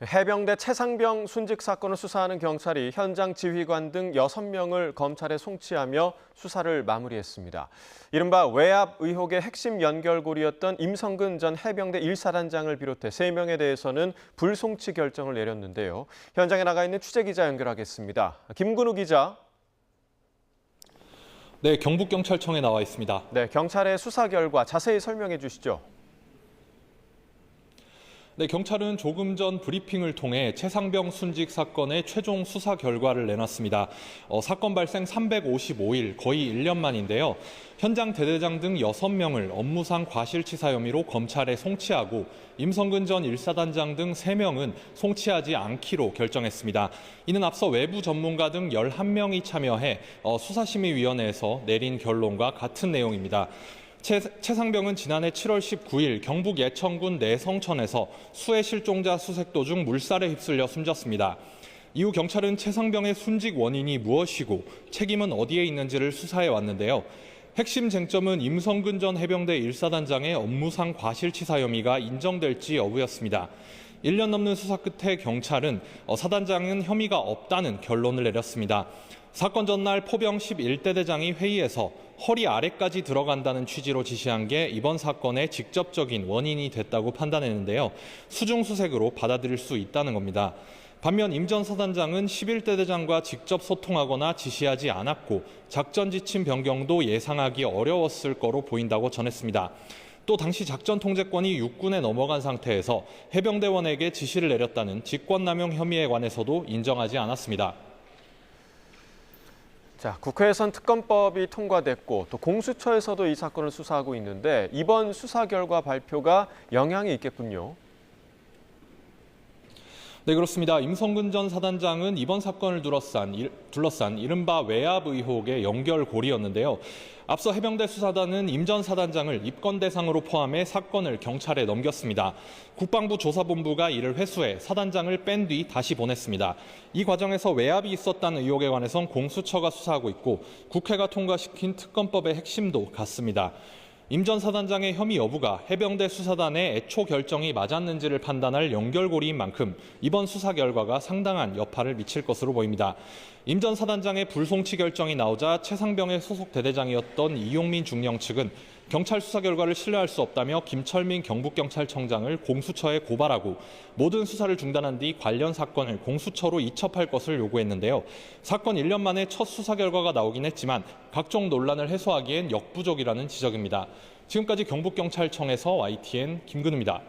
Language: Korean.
해병대 최상병 순직 사건을 수사하는 경찰이 현장 지휘관 등 6명을 검찰에 송치하며 수사를 마무리했습니다. 이른바 외압 의혹의 핵심 연결고리였던 임성근 전 해병대 1사단장을 비롯해 3명에 대해서는 불송치 결정을 내렸는데요. 현장에 나가 있는 취재기자 연결하겠습니다. 김근우 기자. 네, 경북경찰청에 나와 있습니다. 네, 경찰의 수사 결과 자세히 설명해 주시죠. 네, 경찰은 조금 전 브리핑을 통해 최상병 순직 사건의 최종 수사 결과를 내놨습니다. 사건 발생 355일, 거의 1년 만인데요. 현장 대대장 등 6명을 업무상 과실치사 혐의로 검찰에 송치하고 임성근 전 1사단장 등 3명은 송치하지 않기로 결정했습니다. 이는 앞서 외부 전문가 등 11명이 참여해 수사심의위원회에서 내린 결론과 같은 내용입니다. 최상병은 지난해 7월 19일 경북 예천군 내성천에서 수해 실종자 수색 도중 물살에 휩쓸려 숨졌습니다. 이후 경찰은 최상병의 순직 원인이 무엇이고 책임은 어디에 있는지를 수사해 왔는데요. 핵심 쟁점은 임성근 전 해병대 1사단장의 업무상 과실치사 혐의가 인정될지 여부였습니다. 1년 넘는 수사 끝에 경찰은 사단장은 혐의가 없다는 결론을 내렸습니다. 사건 전날 포병 11대 대장이 회의에서 허리 아래까지 들어간다는 취지로 지시한 게 이번 사건의 직접적인 원인이 됐다고 판단했는데요. 수중수색으로 받아들일 수 있다는 겁니다. 반면 임 전 사단장은 11대 대장과 직접 소통하거나 지시하지 않았고 작전 지침 변경도 예상하기 어려웠을 거로 보인다고 전했습니다. 또 당시 작전 통제권이 육군에 넘어간 상태에서 해병대원에게 지시를 내렸다는 직권남용 혐의에 관해서도 인정하지 않았습니다. 자, 국회에선 특검법이 통과됐고 또 공수처에서도 이 사건을 수사하고 있는데 이번 수사 결과 발표가 영향이 있겠군요. 네, 그렇습니다. 임성근 전 사단장은 이번 사건을 둘러싼 이른바 외압 의혹의 연결고리였는데요. 앞서 해병대 수사단은 임 전 사단장을 입건 대상으로 포함해 사건을 경찰에 넘겼습니다. 국방부 조사본부가 이를 회수해 사단장을 뺀 뒤 다시 보냈습니다. 이 과정에서 외압이 있었다는 의혹에 관해선 공수처가 수사하고 있고 국회가 통과시킨 특검법의 핵심도 같습니다. 임 전 사단장의 혐의 여부가 해병대 수사단의 애초 결정이 맞았는지를 판단할 연결고리인 만큼 이번 수사 결과가 상당한 여파를 미칠 것으로 보입니다. 임 전 사단장의 불송치 결정이 나오자 최상병의 소속 대대장이었던 이용민 중령 측은 경찰 수사 결과를 신뢰할 수 없다며 김철민 경북경찰청장을 공수처에 고발하고 모든 수사를 중단한 뒤 관련 사건을 공수처로 이첩할 것을 요구했는데요. 사건 1년 만에 첫 수사 결과가 나오긴 했지만 각종 논란을 해소하기엔 역부족이라는 지적입니다. 지금까지 경북경찰청에서 YTN 김근우입니다.